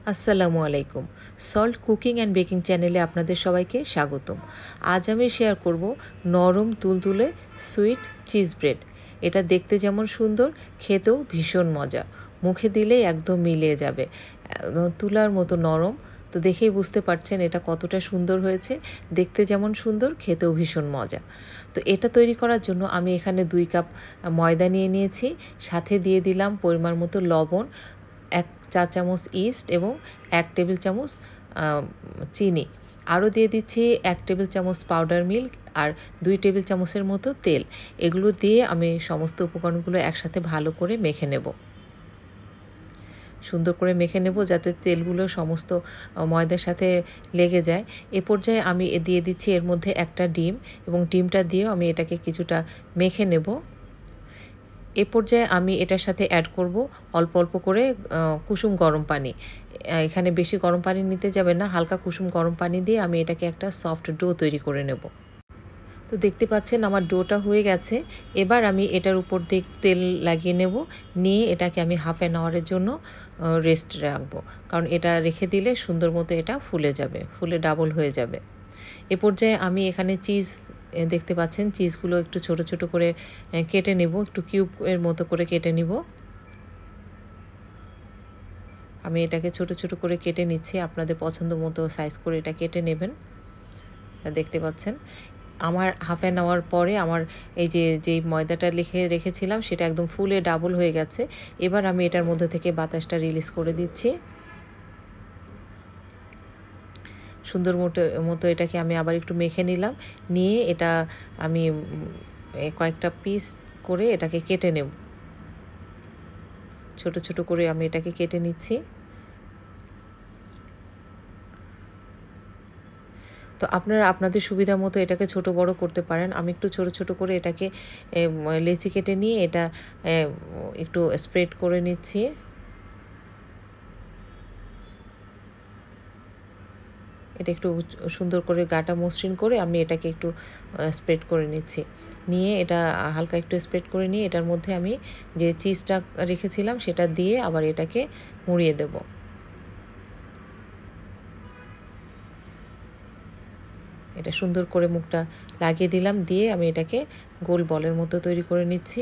আসসালামু আলাইকুম। Salt cooking and baking চ্যানেলে আপনাদের সবাইকে স্বাগতম। আজ আমি শেয়ার করব নরম তুলতুলে সুইট চিজ ব্রেড। এটা দেখতে যেমন সুন্দর, খেতেও ভীষণ মজা। মুখে দিলেই একদম মিলিয়ে যাবে। তুলার মতো নরম। তো দেখেই বুঝতে পারছেন এটা কতটা সুন্দর হয়েছে। দেখতে যেমন সুন্দর, খেতেও ভীষণ মজা। তো এটা তৈরি করার জন্য আমি এখানে 2 কাপ ময়দা নিয়ে নিয়েছি। সাথে দিয়ে দিলাম পরিমাণ মতো লবণ, 1 চা চামচ ইস্ট এবং 1 টেবিল চামচ চিনি। আরও দিয়ে দিচ্ছি 1 টেবিল চামচ পাউডার মিল্ক আর 2 টেবিল চামচের মতো তেল। এগুলো দিয়ে আমি সমস্ত উপকরণগুলো একসাথে ভালো করে মেখে নেব। সুন্দর করে মেখে নেব যাতে তেলগুলো সমস্ত ময়দার সাথে লেগে যায়। এ পর্যায়ে আমি দিয়ে দিচ্ছি এর মধ্যে একটা ডিম এবং ডিমটা দিয়েও আমি এটাকে কিছুটা মেখে নেব। এ পর্যায়ে আমি এটার সাথে অ্যাড করব অল্প অল্প করে কুসুম গরম পানি। এখানে বেশি গরম পানি নিতে যাবে না, হালকা কুসুম গরম পানি দিয়ে আমি এটাকে একটা সফট ডো তৈরি করে নেব। তো দেখতে পাচ্ছেন আমার ডোটা হয়ে গেছে। এবার আমি এটার উপর দিয়ে তেল লাগিয়ে নেব, নিয়ে এটাকে আমি হাফ অ্যান আওয়ারের জন্য রেস্ট রাখবো, কারণ এটা রেখে দিলে সুন্দর মতো এটা ফুলে যাবে, ফুলে ডাবল হয়ে যাবে। এ পর্যায়ে আমি এখানে চিজ দেখতে পাচ্ছেন, চিজগুলো একটু ছোট ছোট করে কেটে নেব, একটু কিউবের মতো করে কেটে নিব। আমি এটাকে ছোট ছোট করে কেটে নিচ্ছি, আপনাদের পছন্দ মতো সাইজ করে এটা কেটে নেবেন। দেখতে পাচ্ছেন আমার হাফ অ্যান আওয়ার পরে আমার এই যেই ময়দাটা রেখেছিলাম সেটা একদম ফুলে ডাবল হয়ে গেছে। এবার আমি এটার মধ্যে থেকে বাতাসটা রিলিজ করে দিচ্ছি। সুন্দর মতো এটাকে আমি আবার একটু মেখে নিলাম, নিয়ে এটা আমি কয়েকটা পিস করে এটাকে কেটে নেব। ছোট ছোট করে আমি এটাকে কেটে নিচ্ছি। তো আপনারা আপনাদের সুবিধা মতো এটাকে ছোট বড় করতে পারেন। আমি একটু ছোট ছোট করে এটাকে লেচি কেটে নিয়ে এটা একটু স্প্রেড করে নিচ্ছি। এটা একটু সুন্দর করে গাটা মসৃণ করে আমি এটাকে একটু স্প্রেড করে নিচ্ছি। নিয়ে এটা হালকা একটু স্প্রেড করে নিয়ে এটার মধ্যে আমি যে চিজটা রেখেছিলাম সেটা দিয়ে আবার এটাকে মুড়িয়ে দেব। এটা সুন্দর করে মুখটা লাগিয়ে দিলাম, দিয়ে আমি এটাকে গোল বলের মতো তৈরি করে নিচ্ছি।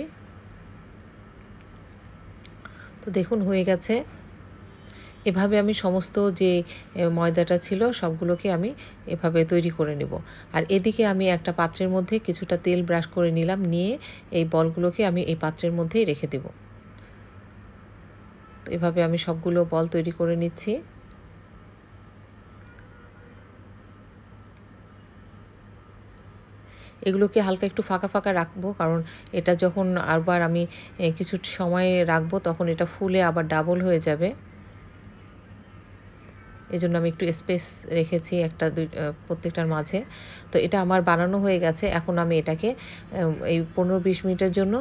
তো দেখুন হয়ে গেছে। এভাবে আমি সমস্ত যে ময়দাটা ছিল সবগুলোকে আমি এভাবে তৈরি করে নেব। আর এদিকে আমি একটা পাত্রের মধ্যে কিছুটা তেল ব্রাশ করে নিলাম, নিয়ে এই বলগুলোকে আমি এই পাত্রের মধ্যেই রেখে দেব। তো এভাবে আমি সবগুলো বল তৈরি করে নিচ্ছি। এগুলোকে হালকা একটু ফাঁকা ফাঁকা রাখবো, কারণ এটা যখন আবার আমি কিছু সময় রাখবো তখন এটা ফুলে আবার ডাবল হয়ে যাবে। এজন্য আমি একটু স্পেস রেখেছি প্রত্যেকটার মাঝে। তো এটা আমার বানানো হয়ে গেছে। এখন আমি এটাকে এই 15-20 মিনিটের জন্য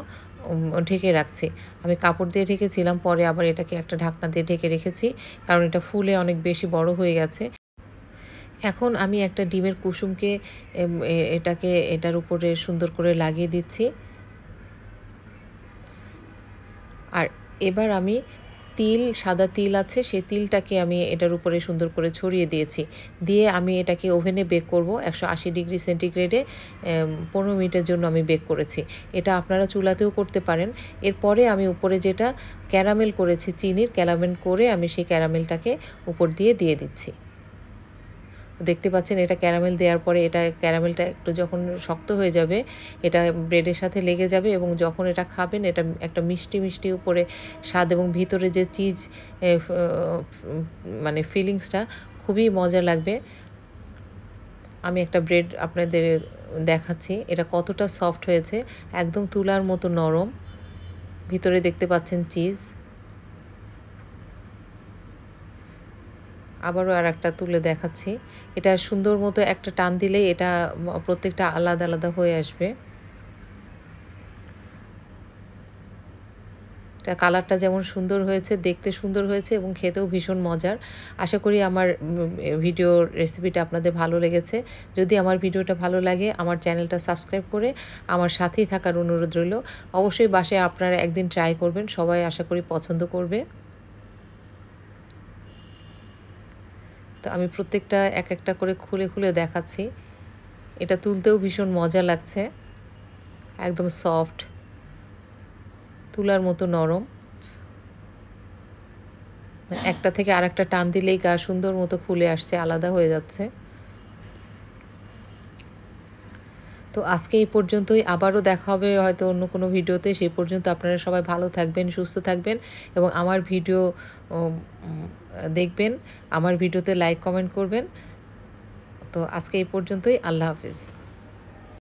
ঢেকে রাখছি। আমি কাপড় দিয়ে ঢেকেছিলাম, পরে আবার এটাকে একটা ঢাকনা দিয়ে ঢেকে রেখেছি, কারণ এটা ফুলে অনেক বেশি বড় হয়ে গেছে। এখন আমি একটা ডিমের কুসুমকে এটার উপরে সুন্দর করে লাগিয়ে দিচ্ছি। আর এবার আমি সাদা তিল আছে, সেই তিলটাকে আমি এটার উপরে সুন্দর করে ছড়িয়ে দিয়েছি। দিয়ে আমি এটাকে ওভেনে বেক করব 180 ডিগ্রি সেন্টিগ্রেডে 15 মিনিটের জন্য আমি বেক করেছি। এটা আপনারা চুলাতেও করতে পারেন। এরপরে আমি উপরে যেটা ক্যারামেল করেছি, চিনির ক্যারামেল করে আমি সেই ক্যারামেলটাকে উপর দিয়ে দিচ্ছি। দেখতে পাচ্ছেন এটা ক্যারামেল দেওয়ার পরে ক্যারামেলটা একটু যখন শক্ত হয়ে যাবে এটা ব্রেডের সাথে লেগে যাবে, এবং যখন এটা খাবেন এটা একটা মিষ্টি মিষ্টি উপরে স্বাদ এবং ভিতরে যে চিজ মানে ফিলিংসটা খুবই মজা লাগবে। আমি একটা ব্রেড আপনাদের দেখাচ্ছি এটা কতটা সফট হয়েছে, একদম তুলার মতো নরম, ভিতরে দেখতে পাচ্ছেন চিজ। আবারও আর একটা তুলে দেখাচ্ছি। এটা সুন্দর মতো একটা টান দিলেই এটা প্রত্যেকটা আলাদা আলাদা হয়ে আসবে। এটা কালারটা যেমন সুন্দর হয়েছে, দেখতে সুন্দর হয়েছে এবং খেতেও ভীষণ মজার। আশা করি আমার ভিডিওর রেসিপিটা আপনাদের ভালো লেগেছে। যদি আমার ভিডিওটা ভালো লাগে আমার চ্যানেলটা সাবস্ক্রাইব করে আমার সাথেই থাকার অনুরোধ রইল। অবশ্যই বাসায় আপনারা একদিন ট্রাই করবেন, সবাই আশা করি পছন্দ করবে। তো আমি প্রত্যেকটা এক একটা করে খুলে খুলে দেখাচ্ছি। এটা তুলতেও ভীষণ মজা লাগছে, একদম সফট, তুলার মতো নরম। একটা থেকে আরেকটা টান দিলেই গা সুন্দর মতো খুলে আসছে, আলাদা হয়ে যাচ্ছে। তো আজকে এই পর্যন্তই, আবারও দেখা হবে হয়তো অন্য কোনো ভিডিওতে। সেই পর্যন্ত আপনারা সবাই ভালো থাকবেন, সুস্থ থাকবেন এবং আমার ভিডিও দেখবেন, আমার ভিডিওতে লাইক কমেন্ট করবেন। তো আজকে এই পর্যন্তই, আল্লাহ হাফিজ।